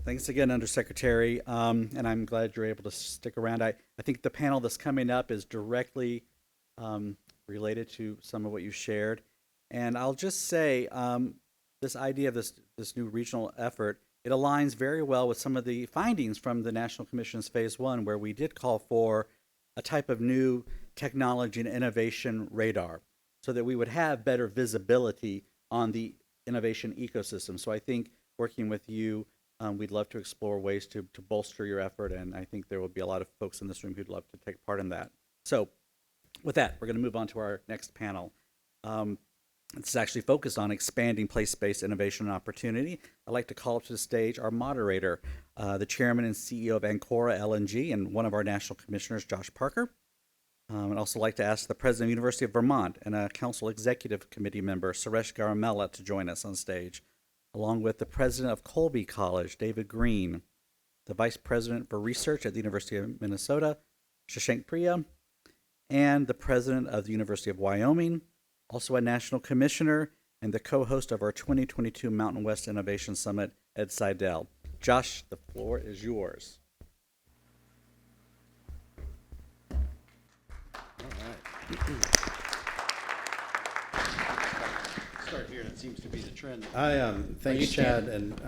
Thanks again, Undersecretary, and I'm glad you're able to stick around. I think the panel that's coming up is directly related to some of what you shared. And I'll just say this idea of this new regional effort, it aligns very well with some of the findings from the National Commission's Phase 1, where we did call for a type of new technology and innovation radar so that we would have better visibility on the innovation ecosystem. So I think working with you, we'd love to explore ways to bolster your effort, and I think there will be a lot of folks in this room who'd love to take part in that. So with that, we're going to move on to our next panel. It's actually focused on expanding place-based innovation and opportunity. I'd like to call up to the stage our moderator, the chairman and CEO of Ancora LNG, and one of our national commissioners, Josh Parker. I'd also like to ask the president of the University of Vermont and a council executive committee member, Suresh Garamella, to join us on stage, along with the president of Colby College, David Green, the vice president for research at the University of Minnesota, Shashank Priya, and the president of the University of Wyoming, also a national commissioner and the co-host of our 2022 Mountain West Innovation Summit, Ed Seidel. Josh, the floor is yours. All right. Start here, and it seems to be the trend. Thank you, Chad, and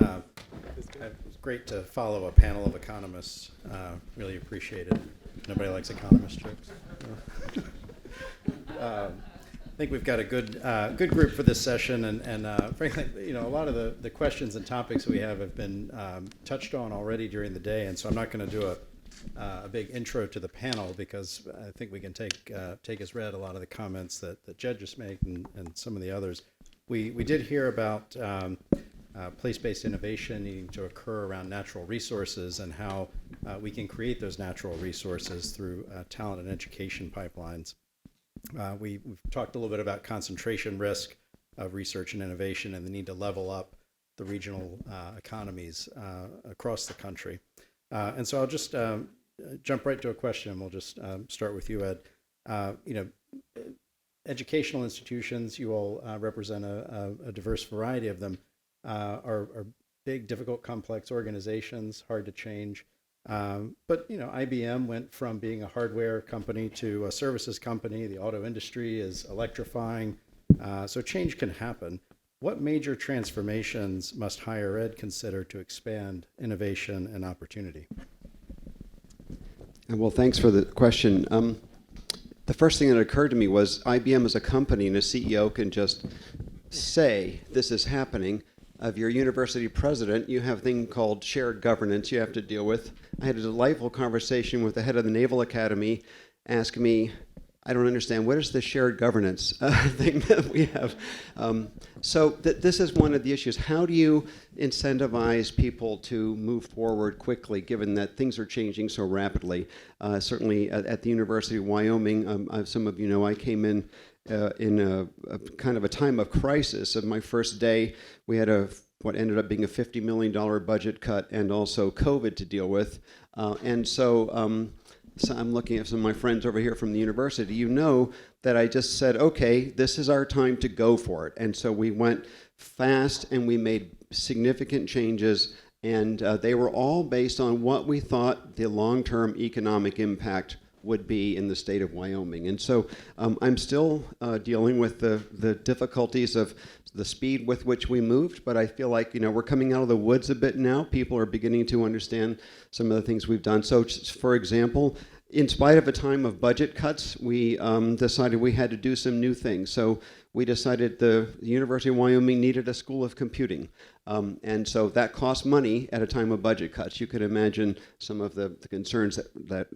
it's great to follow a panel of economists. Really appreciate it. Nobody likes economist jokes. I think we've got a good group for this session, and frankly, a lot of the questions and topics we have been touched on already during the day, and so I'm not going to do a big intro to the panel because I think we can take as read a lot of the comments that Jed just made and some of the others. We did hear about place-based innovation needing to occur around natural resources and how we can create those natural resources through talent and education pipelines. We've talked a little bit about concentration risk of research and innovation and the need to level up the regional economies across the country. And so I'll just jump right to a question. We'll just start with you, Ed. Educational institutions, you all represent a diverse variety of them, are big, difficult, complex organizations, hard to change. But IBM went from being a hardware company to a services company. The auto industry is electrifying, so change can happen. What major transformations must higher ed consider to expand innovation and opportunity? Well, thanks for the question. The first thing that occurred to me was IBM as a company and a CEO can just say this is happening. Of your university president, you have a thing called shared governance you have to deal with. I had a delightful conversation with the head of the Naval Academy ask me, I don't understand, what is the shared governance thing that we have? So this is one of the issues. How do you incentivize people to move forward quickly, given that things are changing so rapidly? Certainly at the University of Wyoming, some of you know I came in a kind of a time of crisis. Of my first day, we had what ended up being a $50 million budget cut and also COVID to deal with. So I'm looking at some of my friends over here from the university. You know that I just said, okay, this is our time to go for it. And so we went fast and we made significant changes, and they were all based on what we thought the long-term economic impact would be in the state of Wyoming. And so I'm still dealing with the difficulties of the speed with which we moved, but I feel like we're coming out of the woods a bit now. People are beginning to understand some of the things we've done. So for example, in spite of a time of budget cuts, we decided we had to do some new things. So we decided the University of Wyoming needed a school of computing. And so that cost money at a time of budget cuts. You could imagine some of the concerns that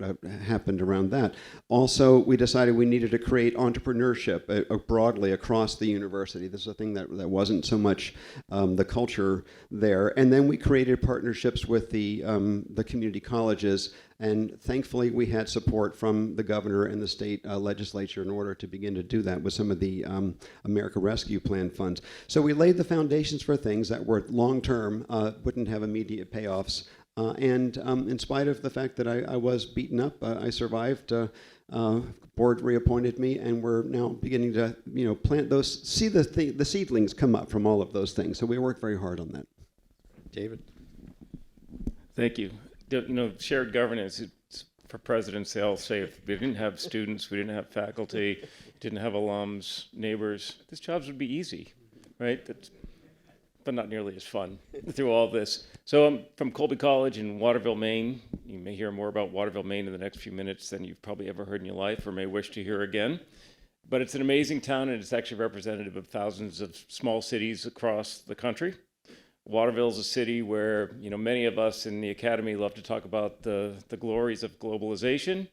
happened around that. Also, we decided we needed to create entrepreneurship broadly across the university. This is a thing that wasn't so much the culture there. And then we created partnerships with the community colleges. And thankfully, we had support from the governor and the state legislature in order to begin to do that with some of the America Rescue Plan funds. So we laid the foundations for things that were long-term, wouldn't have immediate payoffs. And in spite of the fact that I was beaten up, I survived. Board reappointed me, and we're now beginning to plant those, see the seedlings come up from all of those things. So we worked very hard on that. David? Thank you. Shared governance, it's for presidents, they all say if we didn't have students, we didn't have faculty, didn't have alums, neighbors, these jobs would be easy, right? But not nearly as fun through all this. So I'm from Colby College in Waterville, Maine. You may hear more about Waterville, Maine in the next few minutes than you've probably ever heard in your life or may wish to hear again. But it's an amazing town, and it's actually representative of thousands of small cities across the country. Waterville is a city where many of us in the academy love to talk about the glories of globalization.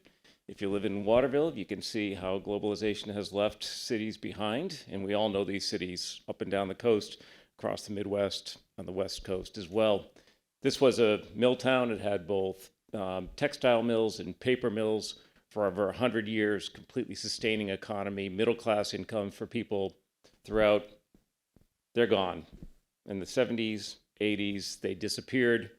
If you live in Waterville, you can see how globalization has left cities behind, and we all know these cities up and down the coast, across the Midwest, on the West Coast as well. This was a mill town. It had both textile mills and paper mills for over 100 years, completely sustaining economy, middle-class income for people throughout. They're gone. In the 70s, 80s, they disappeared.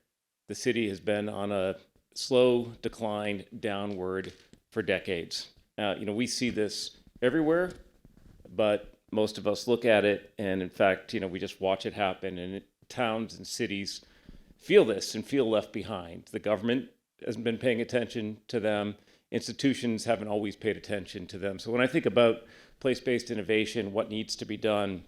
The city has been on a slow decline downward for decades. We see this everywhere, but most of us look at it, and in fact, we just watch it happen, and towns and cities feel this and feel left behind. The government hasn't been paying attention to them. Institutions haven't always paid attention to them. So when I think about place-based innovation, what needs to be done,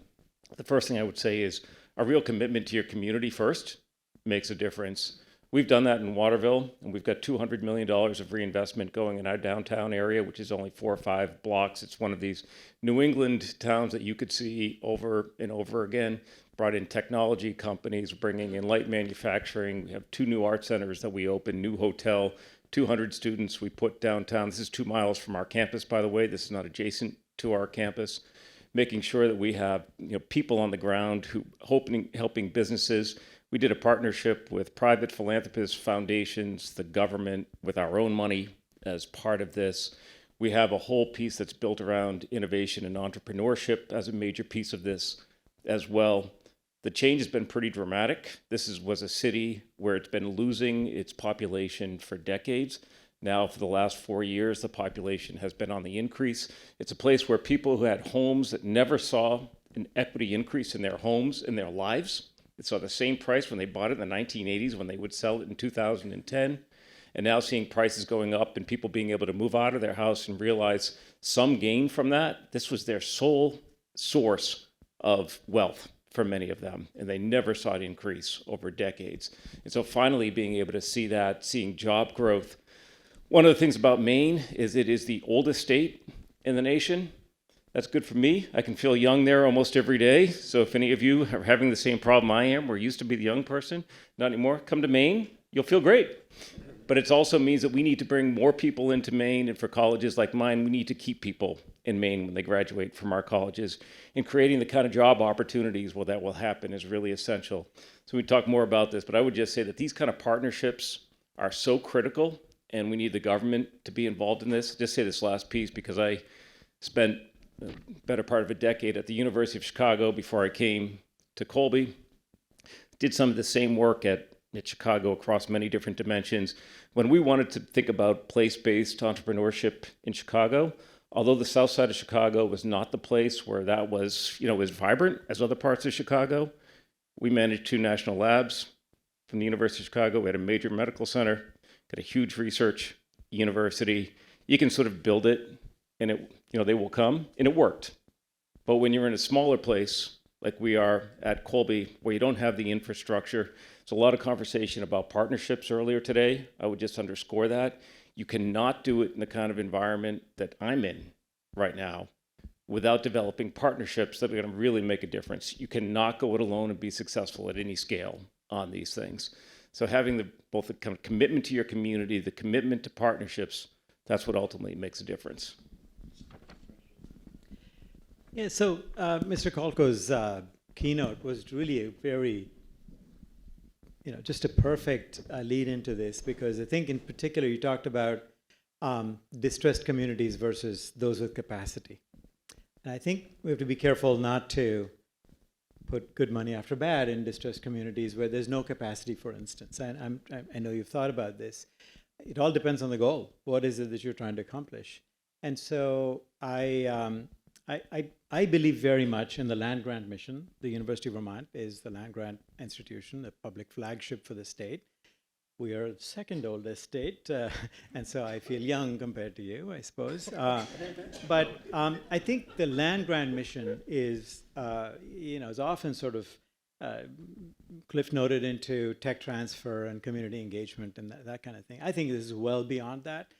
the first thing I would say is a real commitment to your community first makes a difference. We've done that in Waterville, and we've got $200 million of reinvestment going in our downtown area, which is only 4 or 5 blocks. It's one of these New England towns that you could see over and over again. Brought in technology companies, bringing in light manufacturing. We have 2 new art centers that we opened, new hotel, 200 students we put downtown. This is 2 miles from our campus, by the way. This is not adjacent to our campus. Making sure that we have people on the ground who helping businesses. We did a partnership with private philanthropists, foundations, the government, with our own money as part of this. We have a whole piece that's built around innovation and entrepreneurship as a major piece of this as well. The change has been pretty dramatic. This was a city where it's been losing its population for decades. Now, for the last 4 years, the population has been on the increase. It's a place where people who had homes that never saw an equity increase in their homes in their lives. They saw the same price when they bought it in the 1980s when they would sell it in 2010. And now seeing prices going up and people being able to move out of their house and realize some gain from that, this was their sole source of wealth for many of them. And they never saw it increase over decades. And so finally being able to see that, seeing job growth. One of the things about Maine is it is the oldest state in the nation. That's good for me. I can feel young there almost every day. So if any of you are having the same problem I am, where you used to be the young person, not anymore, come to Maine. You'll feel great. But it also means that we need to bring more people into Maine, and for colleges like mine, we need to keep people in Maine when they graduate from our colleges. And creating the kind of job opportunities where that will happen is really essential. So we talk more about this, but I would just say that these kind of partnerships are so critical, and we need the government to be involved in this. Just say this last piece because I spent the better part of a decade at the University of Chicago before I came to Colby. Did some of the same work at Chicago across many different dimensions. When we wanted to think about place-based entrepreneurship in Chicago, although the south side of Chicago was not the place where that was, as vibrant as other parts of Chicago, we managed 2 national labs from the University of Chicago. We had a major medical center, got a huge research university. You can sort of build it, and they will come, and it worked. But when you're in a smaller place, like we are at Colby, where you don't have the infrastructure, there's a lot of conversation about partnerships earlier today. I would just underscore that. You cannot do it in the kind of environment that I'm in right now without developing partnerships that are going to really make a difference. You cannot go it alone and be successful at any scale on these things. So having both the kind of commitment to your community, the commitment to partnerships, that's what ultimately makes a difference. Yeah, so Mr. Kolko's keynote was really a very, just a perfect lead into this, because I think in particular you talked about distressed communities versus those with capacity. And I think we have to be careful not to put good money after bad in distressed communities where there's no capacity, for instance. And I know you've thought about this. It all depends on the goal. What is it that you're trying to accomplish? And so I believe very much in the land grant mission. The University of Vermont is the land grant institution, the public flagship for the state. We are the second oldest state, and so I feel young compared to you, I suppose. But I think the land grant mission is, is often sort of cliff noted into tech transfer and community engagement and that kind of thing. I think this is well beyond that.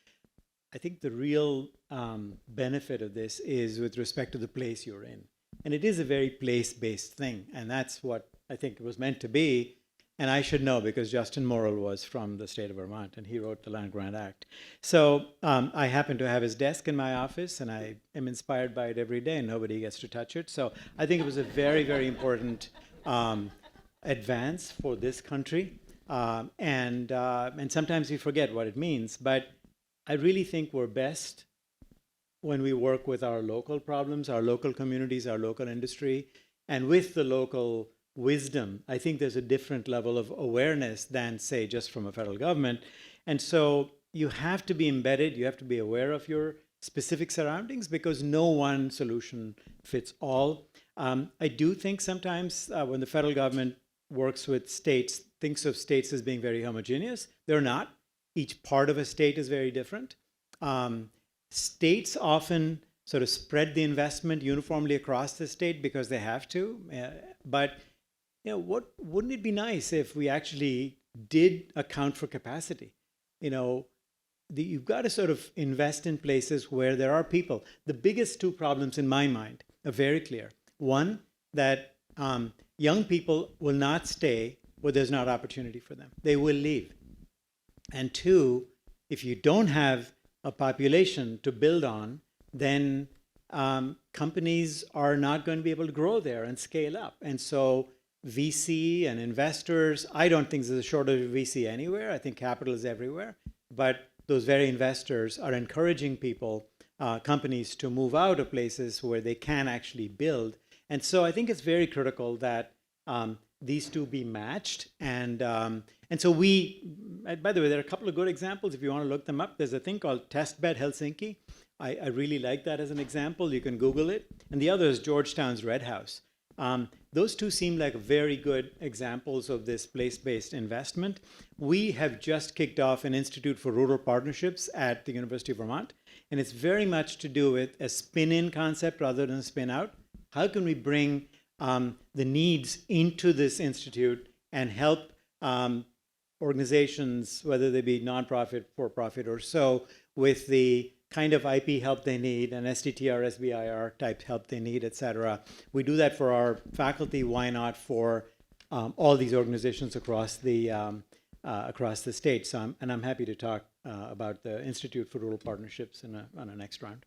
I think the real benefit of this is with respect to the place you're in. And it is a very place-based thing, and that's what I think it was meant to be. And I should know because Justin Morrill was from the state of Vermont, and he wrote the Land Grant Act. So I happen to have his desk in my office, and I am inspired by it every day, and nobody gets to touch it. So I think it was a very, very important advance for this country. And sometimes we forget what it means, but I really think we're best when we work with our local problems, our local communities, our local industry, and with the local wisdom. I think there's a different level of awareness than, say, just from a federal government. And so you have to be embedded, you have to be aware of your specific surroundings because no one solution fits all. I do think sometimes when the federal government works with states, thinks of states as being very homogeneous. They're not. Each part of a state is very different. States often sort of spread the investment uniformly across the state because they have to. But wouldn't it be nice if we actually did account for capacity? You've got to sort of invest in places where there are people. The biggest two problems in my mind are very clear. One, that young people will not stay where there's not opportunity for them. They will leave. And two, if you don't have a population to build on, then companies are not going to be able to grow there and scale up. And so VC and investors, I don't think there's a shortage of VC anywhere. I think capital is everywhere. But those very investors are encouraging people, companies to move out of places where they can actually build. And so I think it's very critical that these two be matched. And so by the way, there are a couple of good examples if you want to look them up. There's a thing called Testbed Helsinki. I really like that as an example. You can Google it. And the other is Georgetown's Red House. Those two seem like very good examples of this place-based investment. We have just kicked off an Institute for Rural Partnerships at the University of Vermont, and it's very much to do with a spin-in concept rather than a spin-out. How can we bring the needs into this institute and help organizations, whether they be nonprofit, for-profit, or so, with the kind of IP help they need and STTR, SBIR type help they need, et cetera. We do that for our faculty. Why not for all these organizations across the state? So I'm happy to talk about the Institute for Rural Partnerships on a next round.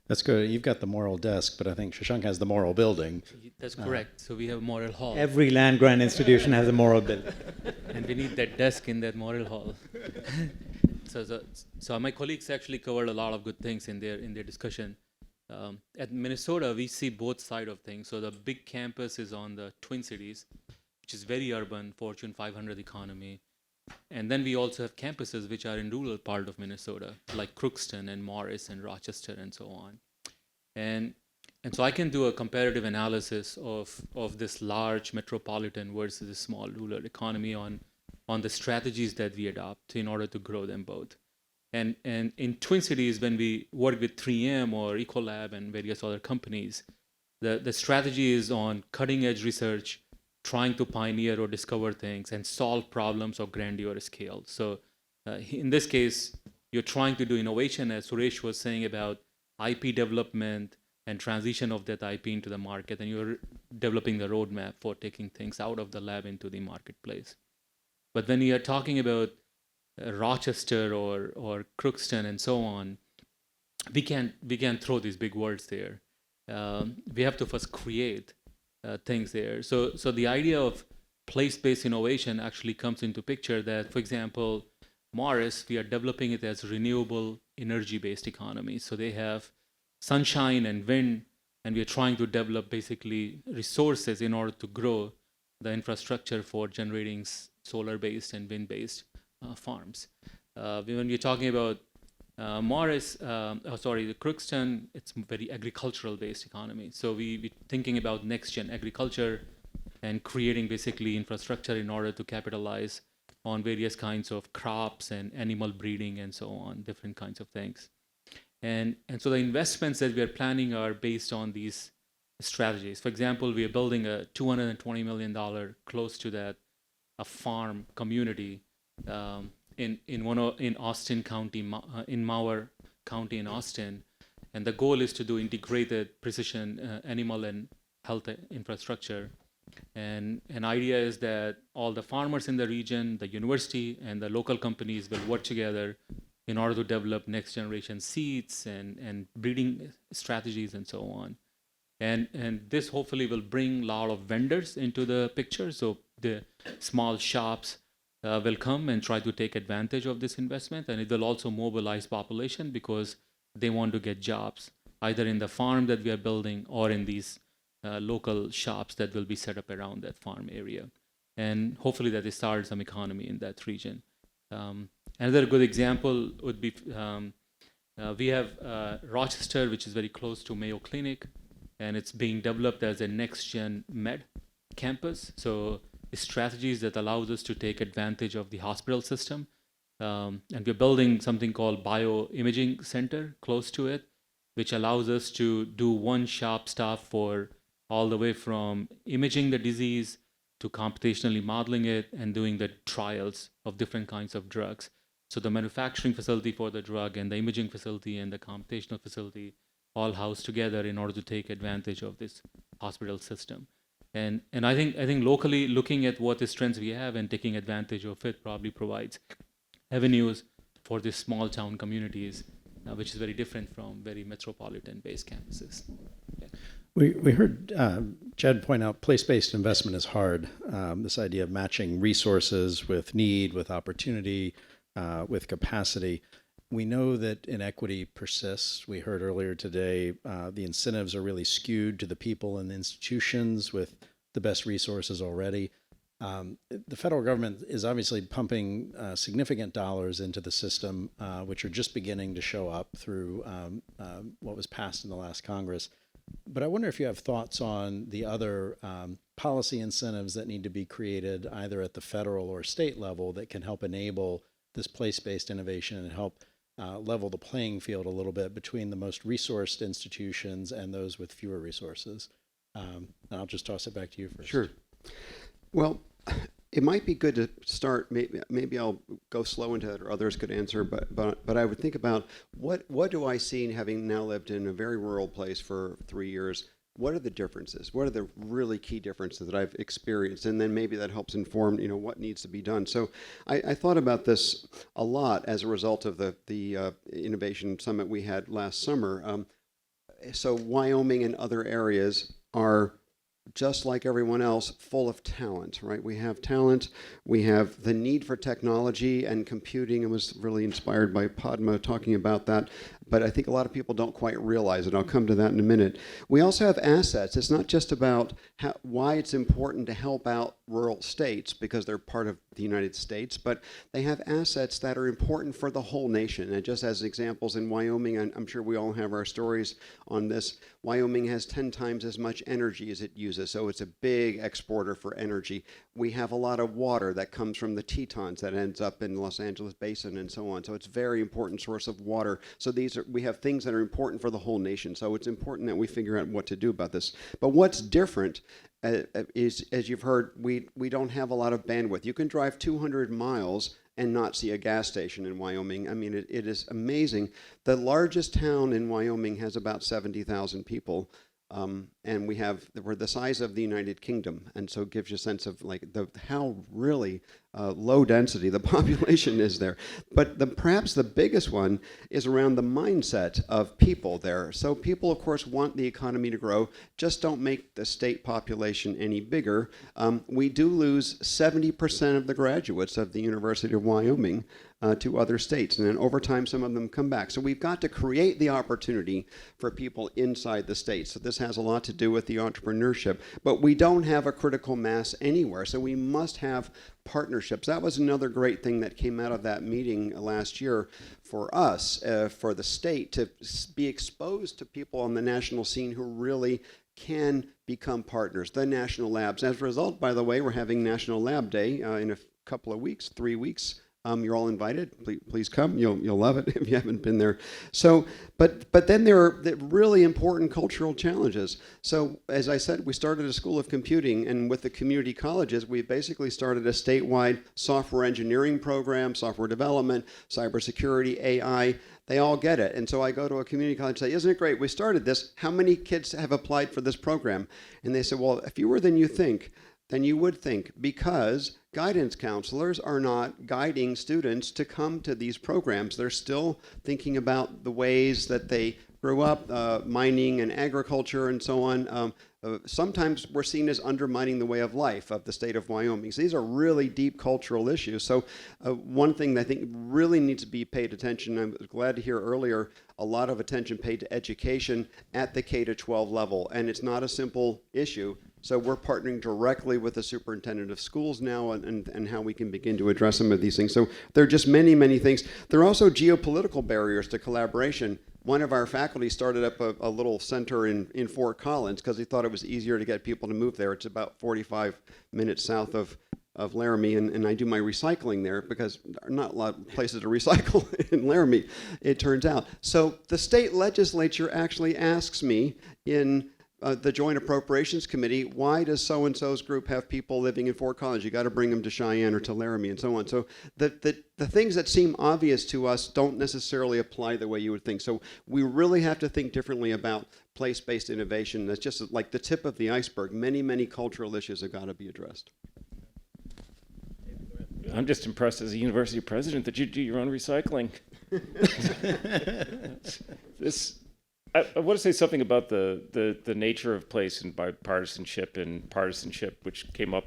That's good. You've got the Morrill desk, but I think Shashank has the Morrill building. That's correct. So we have Morrill Hall. Every land grant institution has a Morrill building. And we need that desk in that Morrill Hall. So my colleagues actually covered a lot of good things in their discussion. At Minnesota, we see both sides of things. So the big campus is on the Twin Cities, which is very urban, Fortune 500 economy. And then we also have campuses which are in rural part of Minnesota, like Crookston and Morris and Rochester and so on. And so I can do a comparative analysis of this large metropolitan versus a small rural economy on the strategies that we adopt in order to grow them both. And in Twin Cities, when we work with 3M or Ecolab and various other companies, the strategy is on cutting edge research, trying to pioneer or discover things and solve problems of grandeur scale. So in this case, you're trying to do innovation, as Suresh was saying about IP development and transition of that IP into the market, and you're developing the roadmap for taking things out of the lab into the marketplace. But when you are talking about Rochester or Crookston and so on, we can't throw these big words there. We have to first create things there. So the idea of place-based innovation actually comes into picture that, for example, Morris, we are developing it as renewable energy-based economy. So they have sunshine and wind, and we are trying to develop basically resources in order to grow the infrastructure for generating solar-based and wind-based farms. When we're talking about the Crookston, it's very agricultural-based economy. So we're thinking about next-gen agriculture and creating basically infrastructure in order to capitalize on various kinds of crops and animal breeding and so on, different kinds of things. And so the investments that we are planning are based on these strategies. For example, we are building a $220 million, close to that, a farm community in Austin County, in Mower County in Austin. And the goal is to do integrated precision animal and health infrastructure. And an idea is that all the farmers in the region, the university, and the local companies will work together in order to develop next generation seeds and breeding strategies and so on. And this hopefully will bring a lot of vendors into the picture. So the small shops will come and try to take advantage of this investment. And it will also mobilize population because they want to get jobs, either in the farm that we are building or in these local shops that will be set up around that farm area. And hopefully that will start some economy in that region. Another good example would be we have Rochester, which is very close to Mayo Clinic, and it's being developed as a next-gen med campus. So strategies that allows us to take advantage of the hospital system. And we're building something called bioimaging center close to it, which allows us to do one-shop stuff for all the way from imaging the disease to computationally modeling it and doing the trials of different kinds of drugs. So the manufacturing facility for the drug and the imaging facility and the computational facility all housed together in order to take advantage of this hospital system. And I think locally, looking at what the strengths we have and taking advantage of it probably provides avenues for these small town communities, which is very different from very metropolitan-based campuses. Yeah. We heard Jed point out place-based investment is hard. This idea of matching resources with need, with opportunity, with capacity. We know that inequity persists. We heard earlier today the incentives are really skewed to the people and the institutions with the best resources already. The federal government is obviously pumping significant dollars into the system, which are just beginning to show up through what was passed in the last Congress. But I wonder if you have thoughts on the other policy incentives that need to be created either at the federal or state level that can help enable this place-based innovation and help level the playing field a little bit between the most resourced institutions and those with fewer resources. And I'll just toss it back to you first. Sure. Well, it might be good to start. Maybe I'll go slow into it, or others could answer. But I would think about what do I see, having now lived in a very rural place for 3 years. What are the differences? What are the really key differences that I've experienced? And then maybe that helps inform, what needs to be done. So I thought about this a lot as a result of the innovation summit we had last summer. So Wyoming and other areas are, just like everyone else, full of talent, right? We have talent, we have the need for technology and computing. I was really inspired by Padma talking about that, but I think a lot of people don't quite realize it. I'll come to that in a minute. We also have assets. It's not just about why it's important to help out rural states because they're part of the United States, but they have assets that are important for the whole nation. And just as examples, in Wyoming, I'm sure we all have our stories on this, Wyoming has 10 times as much energy as it uses, so it's a big exporter for energy. We have a lot of water that comes from the Tetons that ends up in the Los Angeles Basin and so on, so it's a very important source of water. So we have things that are important for the whole nation, so it's important that we figure out what to do about this. But what's different is, as you've heard, we don't have a lot of bandwidth. You can drive 200 miles and not see a gas station in Wyoming. I mean, it is amazing. The largest town in Wyoming has about 70,000 people, and we're the size of the United Kingdom, and so it gives you a sense of how really low density the population is there. But perhaps the biggest one is around the mindset of people there. So people, of course, want the economy to grow, just don't make the state population any bigger. We do lose 70% of the graduates of the University of Wyoming to other states, and then over time some of them come back. So we've got to create the opportunity for people inside the state. So this has a lot to do with the entrepreneurship, but we don't have a critical mass anywhere, so we must have partnerships. That was another great thing that came out of that meeting last year for us, for the state, to be exposed to people on the national scene who really can become partners, the national labs. As a result, by the way, we're having National Lab Day in couple of weeks, 3 weeks. You're all invited. Please come. You'll love it if you haven't been there. So, but then there are the really important cultural challenges. So, as I said, we started a school of computing, and with the community colleges, we basically started a statewide software engineering program, software development, cybersecurity, AI. They all get it. And so I go to a community college and say, isn't it great? We started this. How many kids have applied for this program? And they said, well, fewer than you think. Then you would think, because guidance counselors are not guiding students to come to these programs. They're still thinking about the ways that they grew up, mining and agriculture and so on. Sometimes we're seen as undermining the way of life of the state of Wyoming. So these are really deep cultural issues. So one thing that I think really needs to be paid attention, I was glad to hear earlier, a lot of attention paid to education at the K-12 level. And it's not a simple issue. So we're partnering directly with the superintendent of schools now and how we can begin to address some of these things. So there are just many, many things. There are also geopolitical barriers to collaboration. One of our faculty started up a little center in Fort Collins because he thought it was easier to get people to move there. It's about 45 minutes south of Laramie, and I do my recycling there because there are not a lot of places to recycle in Laramie, it turns out. So the state legislature actually asks me in the Joint Appropriations Committee, why does so-and-so's group have people living in Fort Collins? You got to bring them to Cheyenne or to Laramie and so on. So the things that seem obvious to us don't necessarily apply the way you would think. So we really have to think differently about place-based innovation. That's just like the tip of the iceberg. Many, many cultural issues have got to be addressed. I'm just impressed as a university president that you do your own recycling. I want to say something about the nature of place and bipartisanship and partisanship, which came up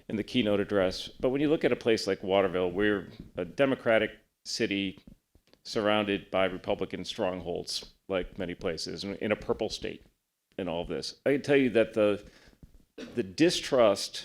in the keynote address. But when you look at a place like Waterville, we're a Democratic city surrounded by Republican strongholds, like many places, in a purple state in all of this. I can tell you that the distrust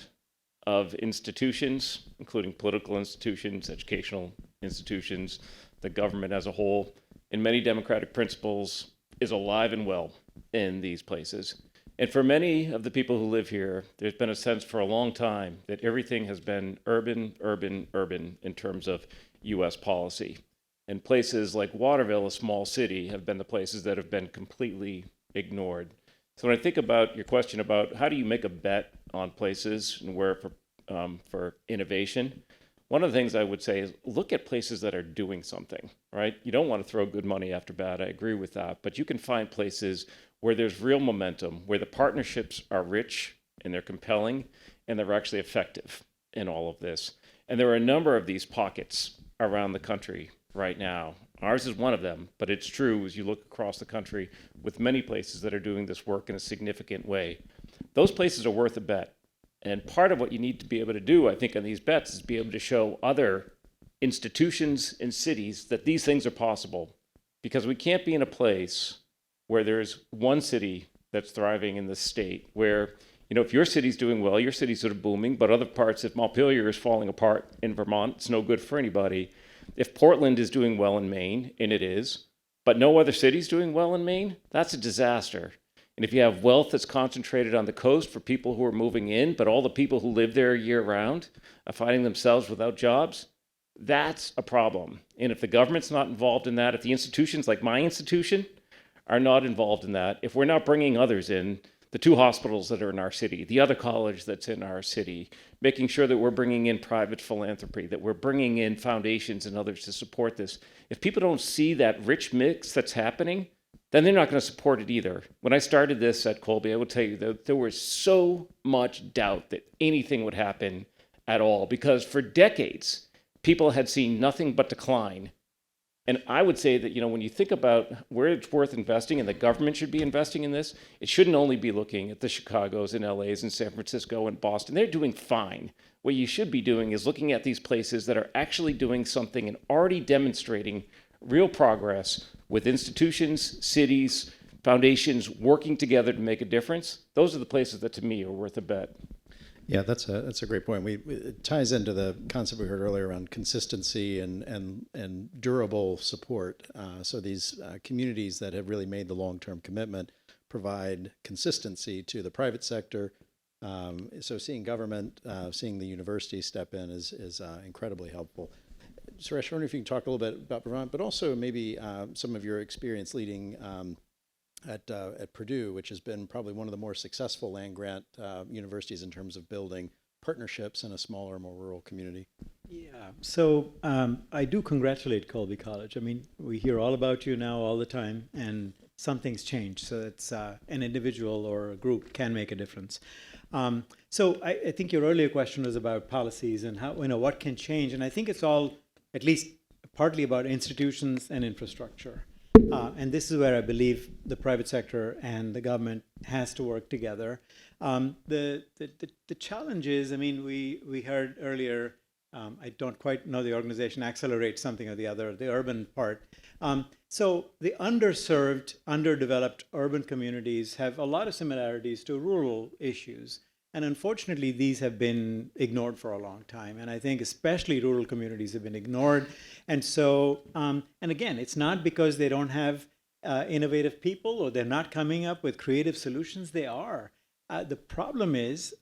of institutions, including political institutions, educational institutions, the government as a whole, in many democratic principles, is alive and well in these places. And for many of the people who live here, there's been a sense for a long time that everything has been urban, urban, urban in terms of U.S. policy. And places like Waterville, a small city, have been the places that have been completely ignored. So when I think about your question about how do you make a bet on places and where for innovation, one of the things I would say is look at places that are doing something, right? You don't want to throw good money after bad. I agree with that. But you can find places where there's real momentum, where the partnerships are rich and they're compelling and they're actually effective in all of this. And there are a number of these pockets around the country right now. Ours is one of them, but it's true as you look across the country with many places that are doing this work in a significant way. Those places are worth a bet. And part of what you need to be able to do, I think, on these bets is be able to show other institutions and cities that these things are possible. Because we can't be in a place where there's one city that's thriving in the state, where, if your city's doing well, your city's sort of booming, but other parts, if Montpelier is falling apart in Vermont, it's no good for anybody. If Portland is doing well in Maine, and it is, but no other city's doing well in Maine, that's a disaster. And if you have wealth that's concentrated on the coast for people who are moving in, but all the people who live there year-round are finding themselves without jobs, that's a problem. And if the government's not involved in that, if the institutions like my institution are not involved in that, if we're not bringing others in, the 2 hospitals that are in our city, the other college that's in our city, making sure that we're bringing in private philanthropy, that we're bringing in foundations and others to support this. If people don't see that rich mix that's happening, then they're not going to support it either. When I started this at Colby, I will tell you that there was so much doubt that anything would happen at all, because for decades, people had seen nothing but decline. And I would say that, when you think about where it's worth investing, and the government should be investing in this, it shouldn't only be looking at the Chicagos and LAs and San Francisco and Boston. They're doing fine. What you should be doing is looking at these places that are actually doing something and already demonstrating real progress with institutions, cities, foundations working together to make a difference. Those are the places that, to me, are worth a bet. Yeah, that's a great point. It ties into the concept we heard earlier around consistency and durable support. So these communities that have really made the long-term commitment provide consistency to the private sector, So seeing government, seeing the university step in is incredibly helpful. Suresh, I wonder if you can talk a little bit about Vermont, but also maybe some of your experience leading at Purdue, which has been probably one of the more successful land grant universities in terms of building partnerships in a smaller, more rural community. Yeah. So I do congratulate Colby College. I mean, we hear all about you now all the time, and something's changed. So it's an individual or a group can make a difference. So I think your earlier question was about policies and how, what can change. And I think it's all at least partly about institutions and infrastructure. And this is where I believe the private sector and the government has to work together. The challenge is, I mean, we heard earlier, I don't quite know the organization, Accelerate something or the other, the urban part. So the underserved, underdeveloped urban communities have a lot of similarities to rural issues. And unfortunately, these have been ignored for a long time. And I think especially rural communities have been ignored. And so, and again, it's not because they don't have innovative people or they're not coming up with creative solutions. They are. The problem is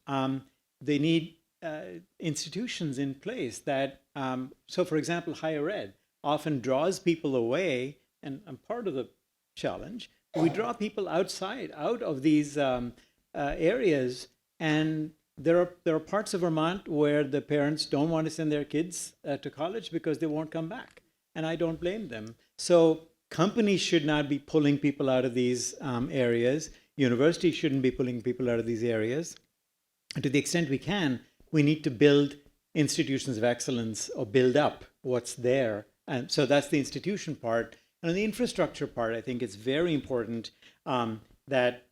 they need institutions in place that, so for example, higher ed often draws people away. And I'm part of the challenge. We draw people out of these areas. And there are parts of Vermont where the parents don't want to send their kids to college because they won't come back. And I don't blame them. So companies should not be pulling people out of these areas. Universities shouldn't be pulling people out of these areas. And to the extent we can, we need to build institutions of excellence or build up what's there. And so that's the institution part. And on the infrastructure part, I think it's very important that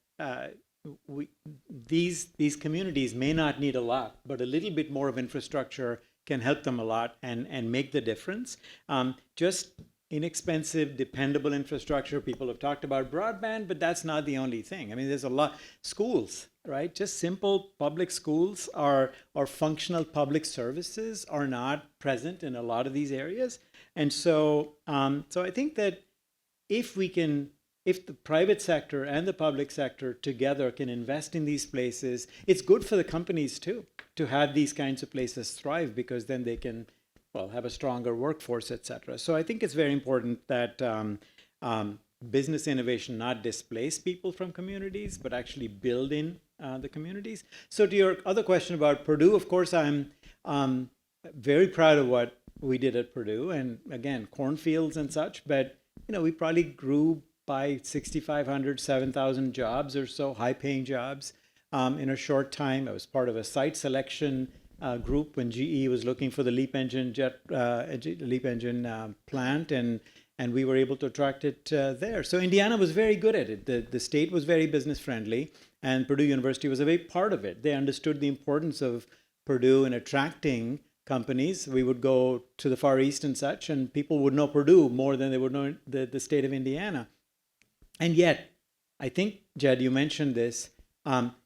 these communities may not need a lot, but a little bit more of infrastructure can help them a lot and make the difference. Just inexpensive, dependable infrastructure. People have talked about broadband, but that's not the only thing. I mean, there's a lot. Schools, right? Just simple public schools or functional public services are not present in a lot of these areas. And so, so I think that if the private sector and the public sector together can invest in these places, it's good for the companies too, to have these kinds of places thrive, because then they can, well, have a stronger workforce, et cetera. So I think it's very important that business innovation not displace people from communities, but actually build in the communities. So to your other question about Purdue, of course, I'm very proud of what we did at Purdue, and again, cornfields and such, but we probably grew by 6,500, 7,000 jobs or so, high-paying jobs in a short time. I was part of a site selection group when GE was looking for the LEAP engine plant, and we were able to attract it there. So Indiana was very good at it. The state was very business friendly, and Purdue University was a big part of it. They understood the importance of Purdue in attracting companies. We would go to the Far East and such, and people would know Purdue more than they would know the state of Indiana. And yet, I think, Jed, you mentioned this,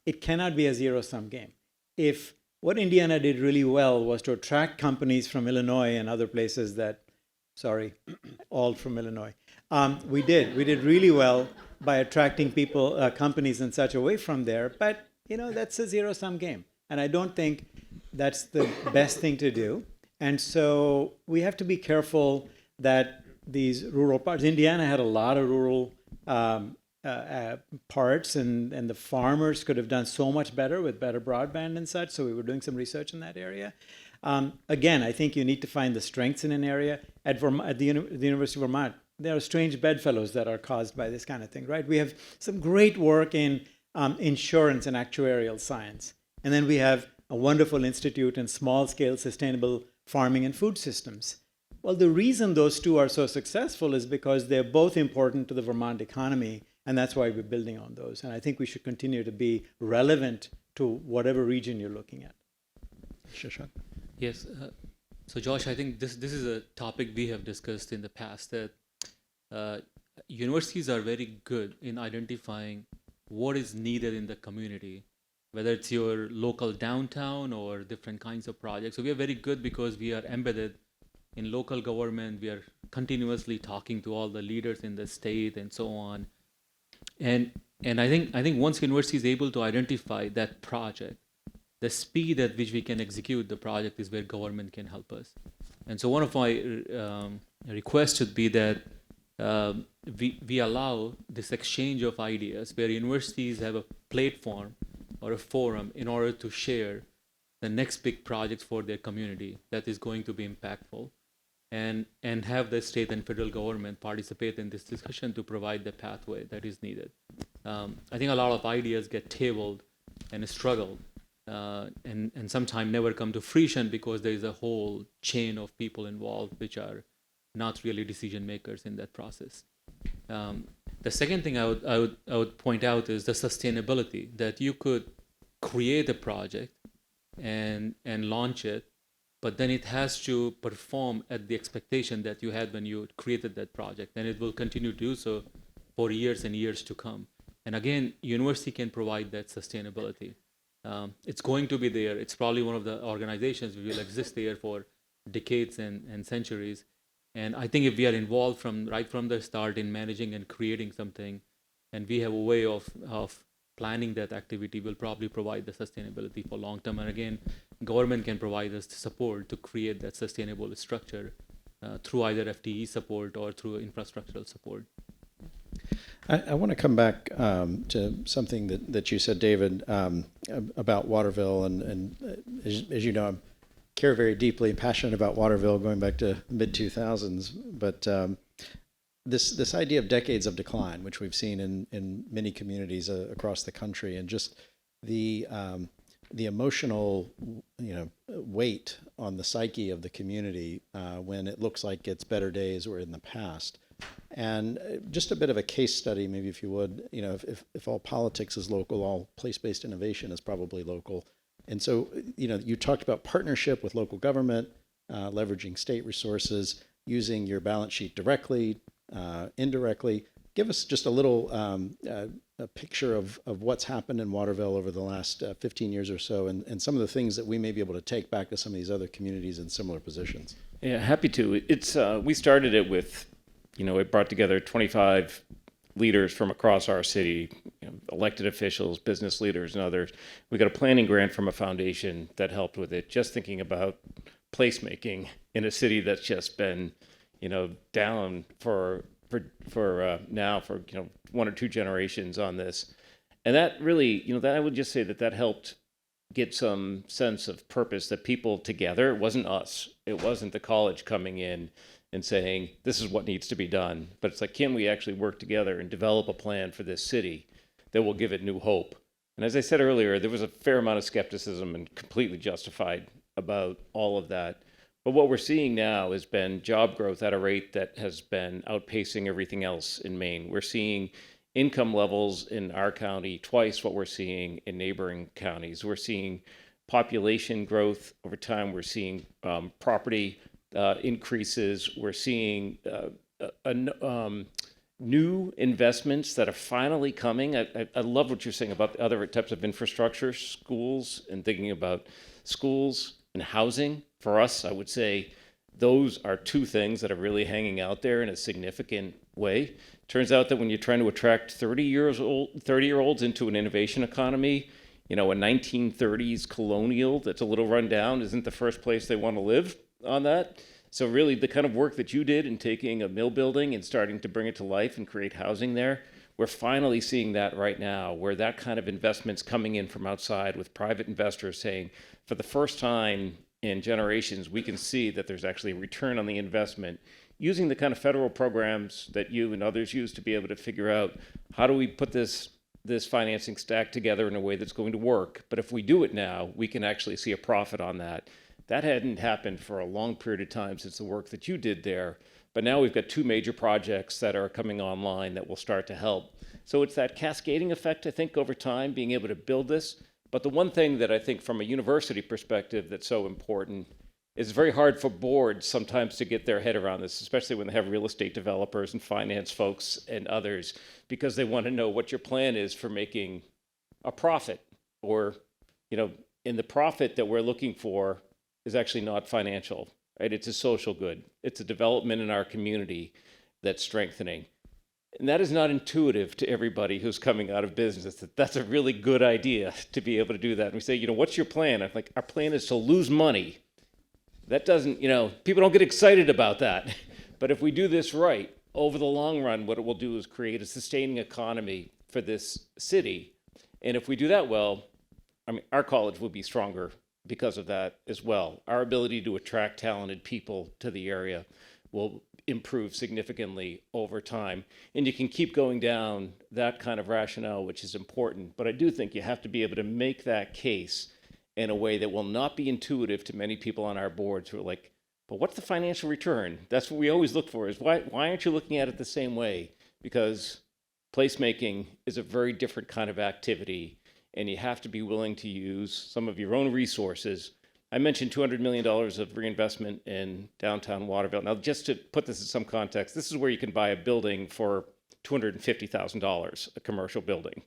it cannot be a zero-sum game. If what Indiana did really well was to attract companies from Illinois and other places that, all from Illinois, we did really well by attracting people, companies and such away from there. But, that's a zero-sum game. And I don't think that's the best thing to do. And so we have to be careful that these rural parts, Indiana had a lot of rural parts, and the farmers could have done so much better with better broadband and such. So we were doing some research in that area. Again, I think you need to find the strengths in an area. At the University of Vermont, there are strange bedfellows that are caused by this kind of thing, right? We have some great work in insurance and actuarial science. And then we have a wonderful institute in small-scale sustainable farming and food systems. Well, the reason those two are so successful is because they're both important to the Vermont economy, and that's why we're building on those. And I think we should continue to be relevant to whatever region you're looking at. Shashank? Yes. So, Josh, I think this is a topic we have discussed in the past, that universities are very good in identifying what is needed in the community, whether it's your local downtown or different kinds of projects. So we are very good because we are embedded in local government. We are continuously talking to all the leaders in the state and so on. And I think once university is able to identify that project the speed at which we can execute the project is where government can help us. And so one of my requests would be that we allow this exchange of ideas where universities have a platform or a forum in order to share the next big projects for their community that is going to be impactful, and have the state and federal government participate in this discussion to provide the pathway that is needed. I think a lot of ideas get tabled and struggle, and sometimes never come to fruition because there is a whole chain of people involved which are not really decision makers in that process. The second thing I would point out is the sustainability, that you could create a project and launch it, but then it has to perform at the expectation that you had when you created that project, and it will continue to do so for years and years to come. And again, university can provide that sustainability. It's going to be there. It's probably one of the organizations which will exist there for decades and centuries. And I think if we are involved right from the start in managing and creating something, and we have a way of planning that activity, will probably provide the sustainability for long term. And again, government can provide us the support to create that sustainable structure through either FTE support or through infrastructural support. I want to come back to something that you said, David, about Waterville, and as you know, I care very deeply and passionate about Waterville going back to mid-2000s, but this idea of decades of decline, which we've seen in many communities across the country, and just the emotional weight on the psyche of the community when it looks like it's better days were in the past. And just a bit of a case study, maybe, if you would, if all politics is local, all place-based innovation is probably local. And so, you talked about partnership with local government, leveraging state resources, using your balance sheet directly, indirectly. Give us just a little a picture of what's happened in Waterville over the last 15 years or so, and some of the things that we may be able to take back to some of these other communities in similar positions. Yeah, happy to. It's we started it with, it brought together 25 leaders from across our city, elected officials, business leaders, and others. We got a planning grant from a foundation that helped with it, just thinking about placemaking in a city that's just been, down for now for one or two generations on this. And that really, that I would just say that helped get some sense of purpose, that people together, it wasn't us, it wasn't the college coming in and saying, this is what needs to be done. But it's like, can we actually work together and develop a plan for this city that will give it new hope? And as I said earlier, there was a fair amount of skepticism, and completely justified, about all of that. But what we're seeing now has been job growth at a rate that has been outpacing everything else in Maine. We're seeing income levels in our county twice what we're seeing in neighboring counties. We're seeing population growth over time. We're seeing property increases. We're seeing new investments that are finally coming. I love what you're saying about other types of infrastructure, schools, and thinking about schools and housing. For us, I would say those are two things that are really hanging out there in a significant way. Turns out that when you're trying to attract 30-year-olds into an innovation economy, a 1930s colonial that's a little run down isn't the first place they want to live on that. So really, the kind of work that you did in taking a mill building and starting to bring it to life and create housing there, we're finally seeing that right now, where that kind of investment's coming in from outside with private investors saying, for the first time in generations, we can see that there's actually a return on the investment, using the kind of federal programs that you and others use to be able to figure out, how do we put this financing stack together in a way that's going to work? But if we do it now, we can actually see a profit on that. That hadn't happened for a long period of time since the work that you did there. But now we've got two major projects that are coming online that will start to help. So it's that cascading effect, I think, over time, being able to build this. But the one thing that I think from a university perspective that's so important is, very hard for boards sometimes to get their head around this, especially when they have real estate developers and finance folks and others, because they want to know what your plan is for making a profit. Or, in the profit that we're looking for is actually not financial, right? It's a social good. It's a development in our community that's strengthening. And that is not intuitive to everybody who's coming out of business. That's a really good idea to be able to do that. And we say, what's your plan? I'm like, our plan is to lose money. That doesn't, people don't get excited about that. But if we do this right, over the long run, what it will do is create a sustaining economy for this city. And if we do that well, our college will be stronger because of that as well. Our ability to attract talented people to the area will improve significantly over time. And you can keep going down that kind of rationale, which is important. But I do think you have to be able to make that case in a way that will not be intuitive to many people on our boards who are like, but what's the financial return? That's what we always look for, is why aren't you looking at it the same way? Because placemaking is a very different kind of activity, and you have to be willing to use some of your own resources. I mentioned $200 million of reinvestment in downtown Waterville. Now, just to put this in some context, this is where you can buy a building for $250,000, a commercial building.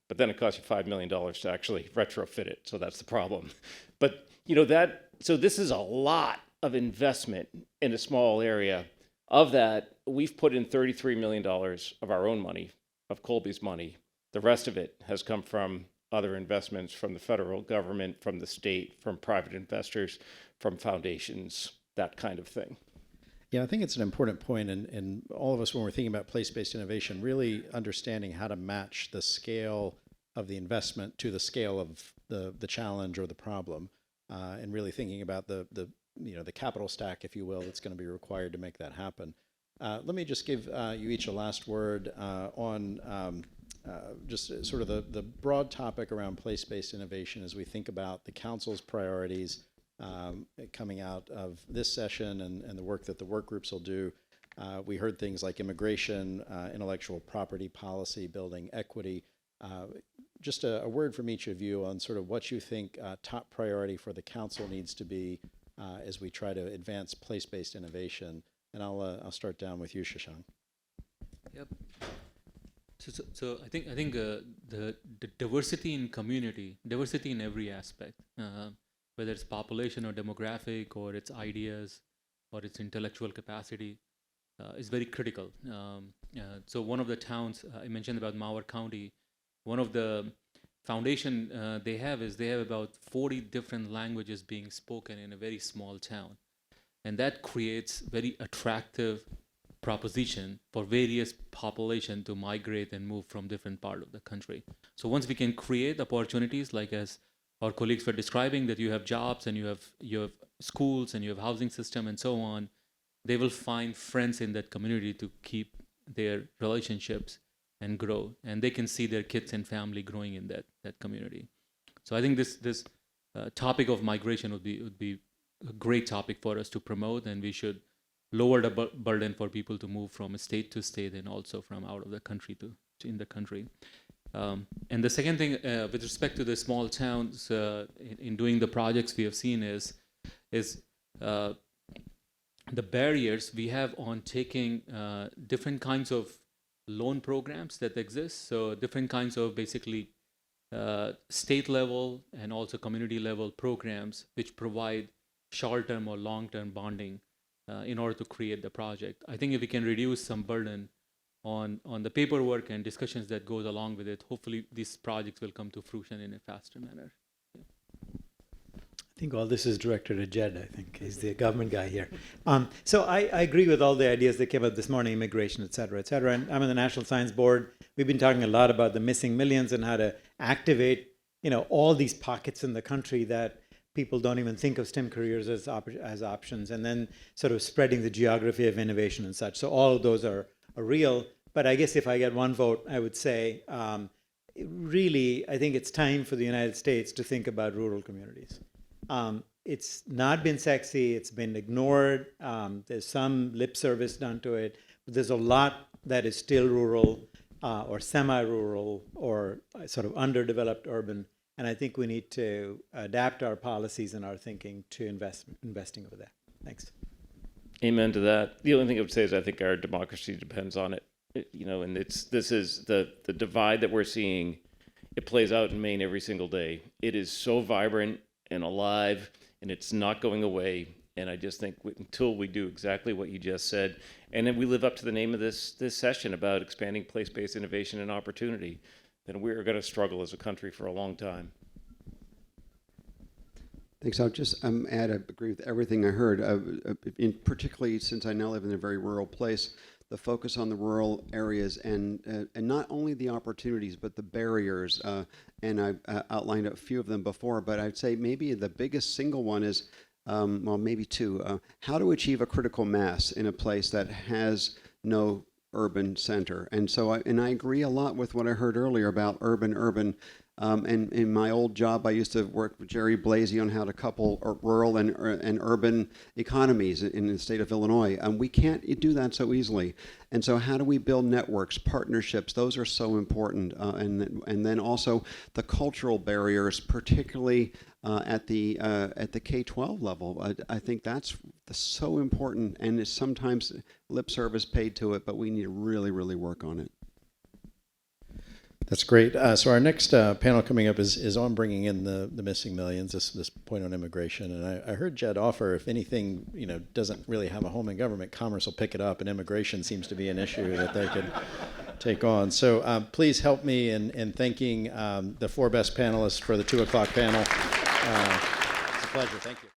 But then it costs you $5 million to actually retrofit it, so that's the problem. But, so this is a lot of investment in a small area. Of that, we've put in $33 million of our own money, of Colby's money. The rest of it has come from other investments from the federal government, from the state, from private investors, from foundations, that kind of thing. Yeah, I think it's an important point, and all of us, when we're thinking about place-based innovation, really understanding how to match the scale of the investment to the scale of the challenge or the problem, and really thinking about the capital stack, if you will, that's going to be required to make that happen. Let me just give you each a last word on just sort of the broad topic around place-based innovation as we think about the council's priorities coming out of this session and the work that the work groups will do. We heard things like immigration, intellectual property policy, building equity. Just a word from each of you on sort of what you think top priority for the council needs to be as we try to advance place-based innovation. And I'll start down with you, Shashank. Yep. So I think the diversity in community, diversity in every aspect, whether it's population or demographic or its ideas or its intellectual capacity, is very critical. So one of the towns I mentioned about Mauer County, one of the foundation they have about 40 different languages being spoken in a very small town, and that creates very attractive proposition for various population to migrate and move from different part of the country. So once we can create opportunities, like as our colleagues were describing, that you have jobs and you have schools and you have housing system and so on, they will find friends in that community to keep their relationships and grow, and they can see their kids and family growing in that community. So I think this topic of migration would be a great topic for us to promote, and we should lower the burden for people to move from state to state and also from out of the country to in the country. And the second thing, with respect to the small towns, in doing the projects we have seen is the barriers we have on taking different kinds of loan programs that exist. So different kinds of basically state level and also community level programs which provide short-term or long-term bonding in order to create the project. I think if we can reduce some burden on the paperwork and discussions that goes along with it, hopefully these projects will come to fruition in a faster manner. I think all this is directed at Jed, I think. He's the government guy here. So I agree with all the ideas that came up this morning, immigration, et cetera, et cetera. And I'm on the National Science Board. We've been talking a lot about the missing millions and how to activate, all these pockets in the country that people don't even think of STEM careers as options, and then sort of spreading the geography of innovation and such. So all of those are real. But I guess if I get one vote, I would say, really, I think it's time for the United States to think about rural communities. It's not been sexy. It's been ignored. There's some lip service done to it. But there's a lot that is still rural or semi-rural or sort of underdeveloped urban. And I think we need to adapt our policies and our thinking to investing over there. Thanks. Amen to that. The only thing I would say is I think our democracy depends on it. And this is the divide that we're seeing. It plays out in Maine every single day. It is so vibrant and alive, and it's not going away. And I just think until we do exactly what you just said, and then we live up to the name of this session about expanding place-based innovation and opportunity, then we're going to struggle as a country for a long time. Thanks. I'll just agree with everything I heard. Particularly since I now live in a very rural place, the focus on the rural areas and not only the opportunities but the barriers. And I've outlined a few of them before, but I'd say maybe the biggest single one is, well, maybe two. How to achieve a critical mass in a place that has no urban center. And so, I agree a lot with what I heard earlier about urban. And in my old job, I used to work with Jerry Blasey on how to couple rural and urban economies in the state of Illinois. We can't do that so easily. And so how do we build networks, partnerships? Those are so important. And then also the cultural barriers, particularly at the K-12 level. I think that's so important, and it's sometimes lip service paid to it, but we need to really, really work on it. That's great. So our next panel coming up is on bringing in the missing millions, this point on immigration. And I heard Jed offer, if anything, doesn't really have a home in government, commerce will pick it up, and immigration seems to be an issue that they could take on. So please help me in thanking the four best panelists for the 2 o'clock panel. It's a pleasure. Thank you.